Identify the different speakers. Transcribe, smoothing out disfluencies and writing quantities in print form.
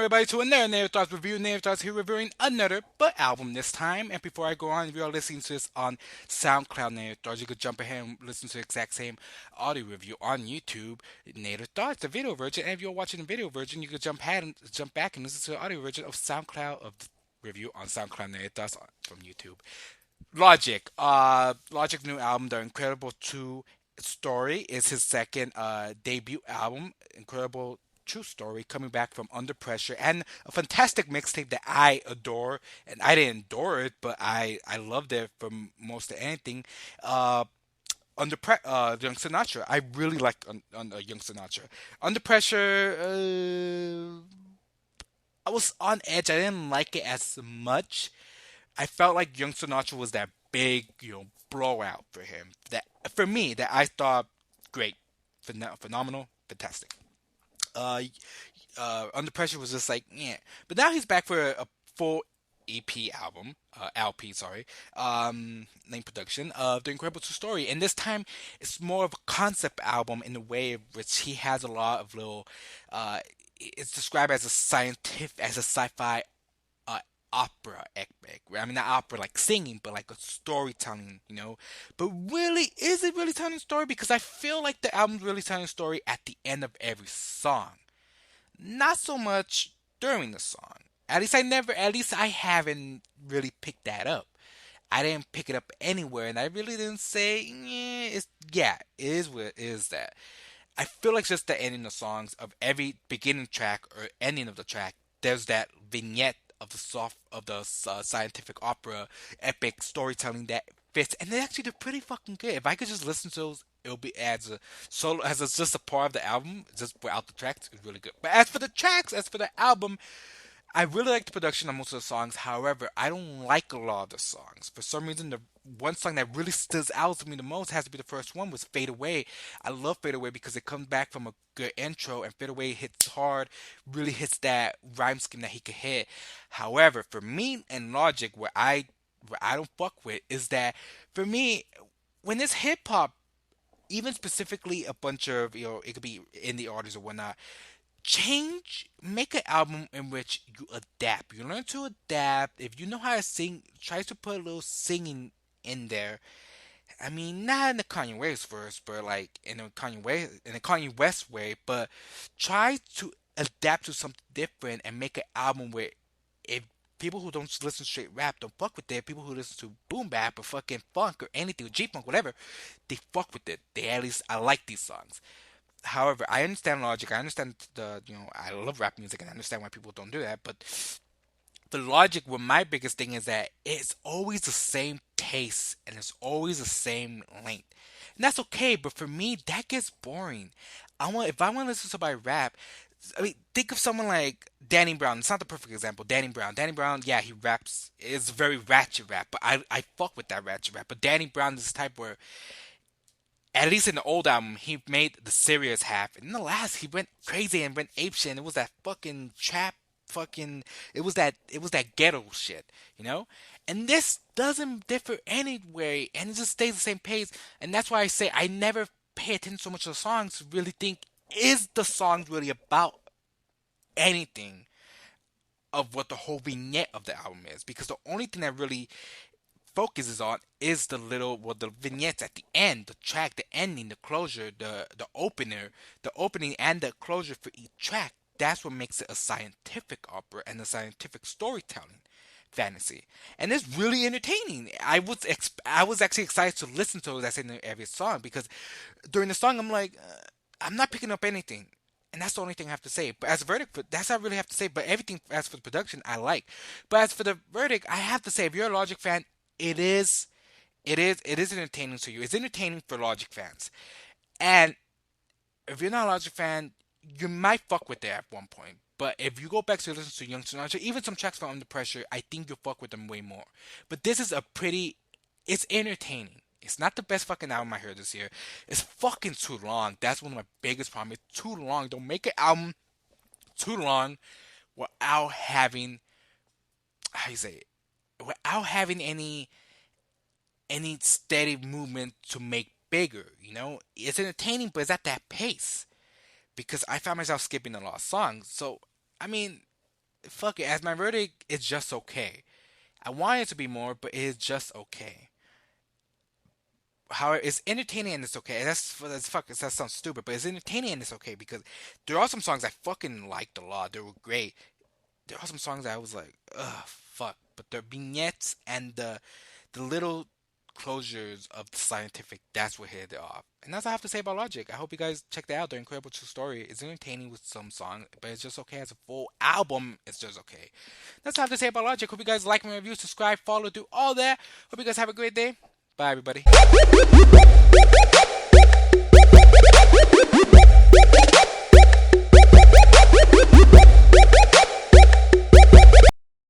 Speaker 1: everybody to another Native Thoughts review. Native Thoughts here reviewing another but album this time. And before I go on, if you're listening to this on SoundCloud Native Thoughts, you could jump ahead and listen to the exact same audio review on YouTube, Native Thoughts, the video version. And if you're watching the video version, you could jump back and listen to the audio version of SoundCloud of the review on SoundCloud Native Thoughts from YouTube. Logic. Logic's new album, The Incredible 2 Story, is his second debut album. Incredible True Story, coming back from Under Pressure, and a fantastic mixtape that I adore. And I didn't adore it, but I loved it from most of anything. Young Sinatra. I really liked Young Sinatra. Under Pressure. I was on edge. I didn't like it as much. I felt like Young Sinatra was that big, blowout for him. That for me, that I thought great, phenomenal, fantastic. Uh, Under Pressure was just like, yeah. But now he's back for a full EP album, LP, sorry, name production of The Incredible True Story. And this time, it's more of a concept album in the way of which he has a lot of little. It's described as as a sci-fi uh, opera epic. I mean, not opera like singing, but like a storytelling. But really, is it really telling a story? Because I feel like the album's really telling a story at the end of every song, not so much during the song. At least I haven't really picked that up. I didn't pick it up anywhere, and I really didn't say, it is what it is that. I feel like just the ending of songs of every beginning track or ending of the track, there's that vignette of the scientific opera epic storytelling that fits, and they actually they're pretty fucking good. If I could just listen to those, it'll be as a solo as it's just a part of the album, just without the tracks, it's really good. But as for the album, I really like the production on most of the songs. However, I don't like a lot of the songs. For some reason, the one song that really stands out to me the most has to be the first one, was Fade Away. I love Fade Away because it comes back from a good intro, and Fade Away hits hard, really hits that rhyme scheme that he could hit. However, for me and Logic, where I don't fuck with is that for me, when it's hip hop, even specifically a bunch of it could be indie artists or whatnot, make an album in which you adapt. You learn to adapt. If you know how to sing, try to put a little singing in there. I mean, not in the Kanye West verse, but like in a Kanye West way. But try to adapt to something different and make an album where if people who don't listen to straight rap don't fuck with it, people who listen to boom bap or fucking funk or anything, G funk, whatever, they fuck with it. They at least I like these songs. However, I understand logic. I understand I love rap music and I understand why people don't do that. But the logic with my biggest thing is that it's always the same pace and it's always the same length. And that's okay, but for me, that gets boring. If I want to listen to somebody rap, I mean, think of someone like Danny Brown. It's not the perfect example. Danny Brown. Danny Brown, yeah, he raps. It's very ratchet rap, but I fuck with that ratchet rap. But Danny Brown is the type where at least in the old album, he made the serious half. And in the last, he went crazy and went apeshit. And it was that fucking trap, fucking. It was that ghetto shit, you know. And this doesn't differ anyway, and it just stays the same pace. And that's why I say I never pay attention so much to the songs to really think, is the song really about anything of what the whole vignette of the album is? Because the only thing that really focuses on is the vignettes at the end, the track, the ending, the closure, the opening and the closure for each track. That's what makes it a scientific opera and a scientific storytelling fantasy, and it's really entertaining. I was actually excited to listen to that in every song because during the song I'm like, I'm not picking up anything. And that's the only thing I have to say. But as a verdict, that's all I really have to say. But everything as for the production, I like. But as for the verdict, I have to say, if you're a Logic fan, it is it is entertaining to you. It's entertaining for Logic fans. And if you're not a Logic fan, you might fuck with it at one point. But if you go back to listen to Young Sinatra, even some tracks from Under Pressure, I think you'll fuck with them way more. But this is it's entertaining. It's not the best fucking album I heard this year. It's fucking too long. That's one of my biggest problems. It's too long. Don't make an album too long without having, how you say it, without having any steady movement to make bigger. It's entertaining, but it's at that pace because I found myself skipping a lot of songs. So I mean, fuck it. As my verdict, it's just okay. I want it to be more, but it is just okay. However, it's entertaining and it's okay. That's fuck. That sounds stupid, but it's entertaining and it's okay because there are some songs I fucking liked a lot. They were great. There are some songs that I was like, ugh, fuck. But the vignettes and the little closures of the scientific, that's what hit it off. And that's what I have to say about Logic. I hope you guys check that out. The Incredible True Story is entertaining with some songs, but it's just okay as a full album. It's just okay. That's what I have to say about Logic. Hope you guys like my review, subscribe, follow, do all that. Hope you guys have a great day. Bye, everybody.